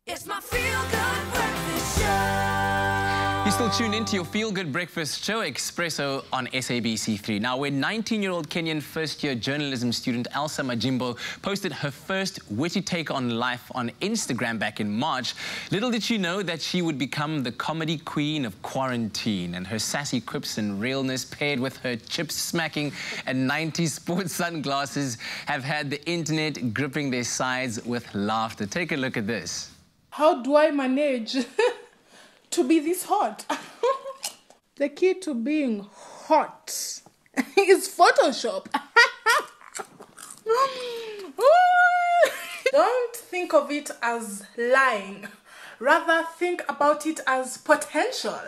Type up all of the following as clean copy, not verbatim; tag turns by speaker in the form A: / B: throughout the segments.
A: It's my feel-good breakfast show.
B: You're still tuned into your feel-good breakfast show, Expresso, on SABC3. Now, when 19-year-old Kenyan first-year journalism student Elsa Majimbo posted her first witty take on life on Instagram back in March, little did she know that she would become the comedy queen of quarantine. And her sassy quips and realness, paired with her chips-smacking and 90s sports sunglasses, have had the internet gripping their sides with laughter. Take a look at this.
C: How do I manage to be this hot? The key to being hot is Photoshop. Don't think of it as lying. Rather, think about it as potential.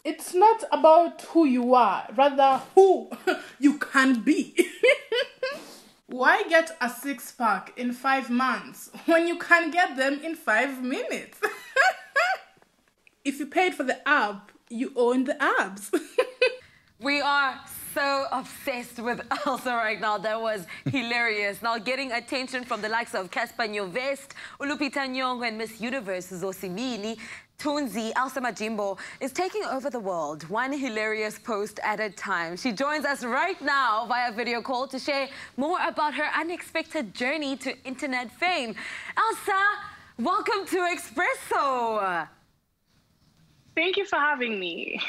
C: It's not about who you are, rather who you can be. Why get a six-pack in 5 months when you can get them in 5 minutes? If you paid for the app, you own the abs.
D: We are so obsessed with Elsa right now. That was hilarious. Now, getting attention from the likes of Casper Nyovest, Ulupita Nyong'o, and Miss Universe Zosimili, Tunzi, Elsa Majimbo is taking over the world, one hilarious post at a time. She joins us right now via video call to share more about her unexpected journey to internet fame. Elsa, welcome to Expresso.
E: Thank you for having me.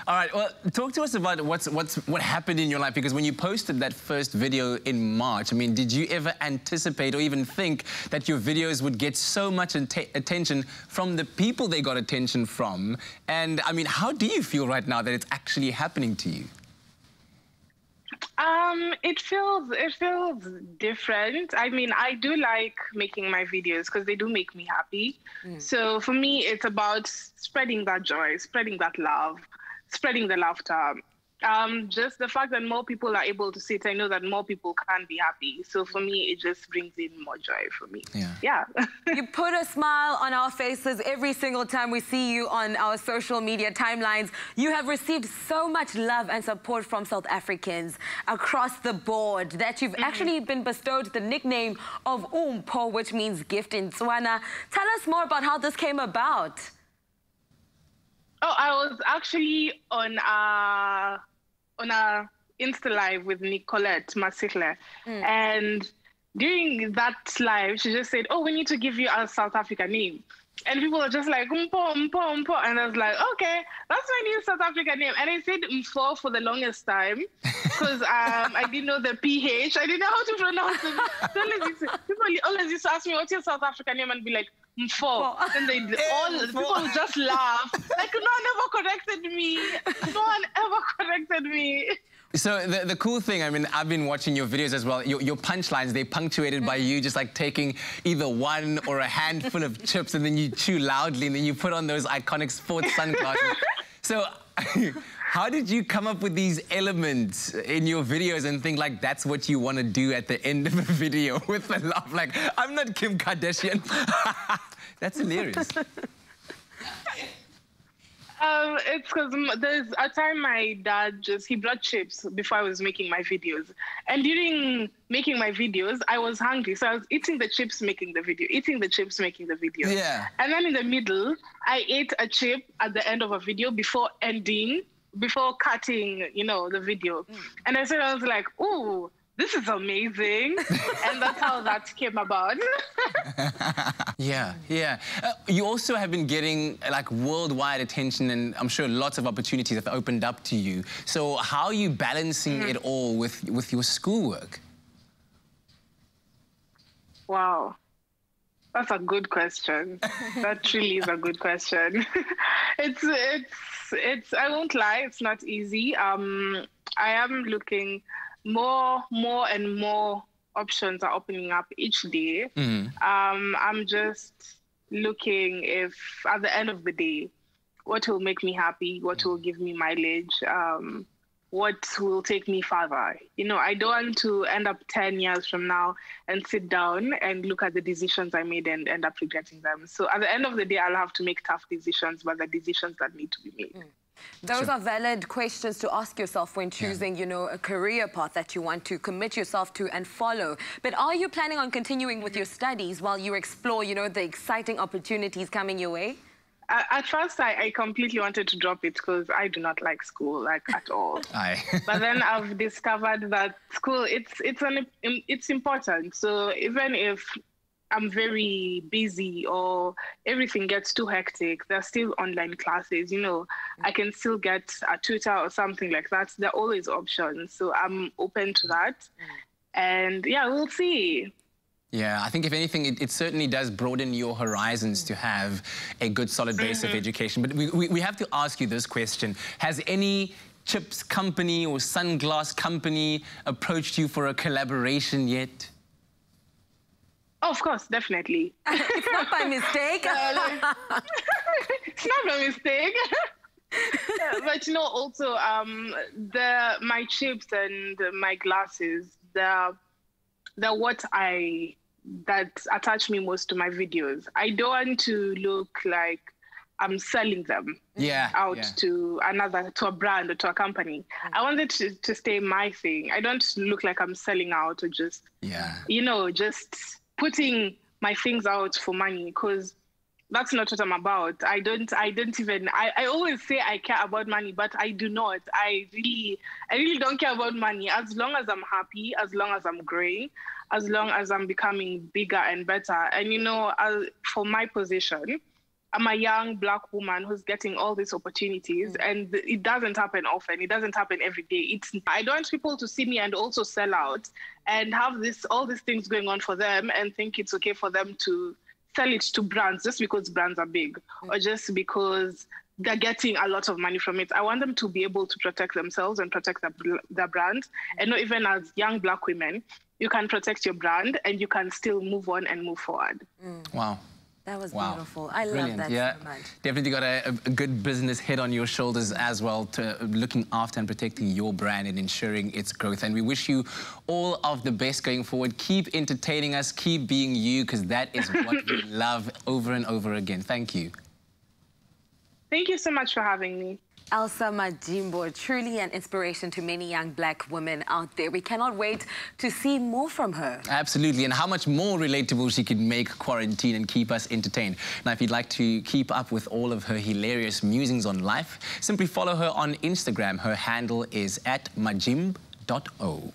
B: All right, well, talk to us about what happened in your life, because when you posted that first video in March, I mean, did you ever anticipate or even think that your videos would get so much attention from the people they got attention from? And, I mean, how do you feel right now that it's actually happening to you?
E: It feels different. I mean, I do like making my videos because they do make me happy. So for me, it's about spreading that joy, spreading that love, spreading the laughter. Just the fact that more people are able to see it, I know that more people can be happy. So for me, it just brings in more joy for me. Yeah.
D: You put a smile on our faces every single time we see you on our social media timelines. You have received so much love and support from South Africans across the board that you've actually been bestowed the nickname of Umpo, which means gift in Tswana. Tell us more about how this came about.
E: Oh, I was actually on a Insta Live with Nicolette Masihle. And during that live, she just said, oh, we need to give you a South African name. And people were just like, Umpo, Umpo, Umpo. And I was like, okay, that's my new South African name. And I said Mfo for the longest time because I didn't know the PH. I didn't know how to pronounce it. So people always used to ask me, what's your South African name? And be like, Mfo. And people would just laugh. Like, no one ever corrected me. No one ever corrected me.
B: So the cool thing, I mean, I've been watching your videos as well. Your punchlines, they're punctuated by you just like taking either one or a handful of chips and then you chew loudly and then you put on those iconic sports sunglasses. So how did you come up with these elements in your videos and think like that's what you want to do at the end of a video with a laugh? Like, I'm not Kim Kardashian. That's hilarious.
E: It's because there's a time my dad he brought chips before I was making my videos. And during making my videos, I was hungry. So I was eating the chips, making the video, eating the chips, making the video.
B: Yeah.
E: And then in the middle, I ate a chip at the end of a video before cutting, you know, the video. And I was like, ooh, this is amazing. And that's how that came about.
B: Yeah. You also have been getting like worldwide attention and I'm sure lots of opportunities have opened up to you. So how are you balancing it all with your schoolwork? Wow.
E: That's a good question. That truly is a good question. It's I won't lie, it's not easy. I am looking more and more options are opening up each day. I'm just looking if at the end of the day, what will make me happy, what will give me mileage, what will take me further. You know, I don't want to end up 10 years from now and sit down and look at the decisions I made and end up regretting them. So at the end of the day, I'll have to make tough decisions, but the decisions that need to be made.
D: Those are valid questions to ask yourself when choosing, you know, a career path that you want to commit yourself to and follow. But are you planning on continuing with your studies while you explore, you know, the exciting opportunities coming your way?
E: At first, I completely wanted to drop it because I do not like school, like, at all.
B: Aye.
E: But then I've discovered that school, it's important. So even if I'm very busy or everything gets too hectic, there's still online classes, you know, I can still get a tutor or something like that. There are always options. So I'm open to that. And yeah, we'll see.
B: Yeah, I think if anything, it certainly does broaden your horizons to have a good, solid base of education. But we have to ask you this question. Has any chips company or sunglass company approached you for a collaboration yet?
E: Oh, of course, definitely.
D: It's not by mistake.
E: It's not a mistake. But you know, also my chips and my glasses, they're what that attach me most to my videos. I don't want to look like I'm selling them out to a brand or to a company. I want it to stay my thing. I don't look like I'm selling out or just, you know, just putting my things out for money, because that's not what I'm about. I always say I care about money, but I do not. I really don't care about money. As long as I'm happy, as long as I'm growing, as long as I'm becoming bigger and better. And you know, for my position, I'm a young Black woman who's getting all these opportunities, and it doesn't happen often. It doesn't happen every day. I don't want people to see me and also sell out and have all these things going on for them and think it's okay for them to sell it to brands just because brands are big or just because they're getting a lot of money from it. I want them to be able to protect themselves and protect their brand. And not even as young Black women, you can protect your brand and you can still move on and move forward.
B: Wow.
D: That was beautiful. I
B: Brilliant.
D: love that
B: Yeah,
D: so much.
B: definitely got a good business head on your shoulders as well, to looking after and protecting your brand and ensuring its growth. And we wish you all of the best going forward. Keep entertaining us, keep being you, because that is what we love over and over again. Thank you.
E: Thank you so much for having me.
D: Elsa Majimbo, truly an inspiration to many young Black women out there. We cannot wait to see more from her.
B: Absolutely, and how much more relatable she could make quarantine and keep us entertained. Now, if you'd like to keep up with all of her hilarious musings on life, simply follow her on Instagram. Her handle is @majimb.o.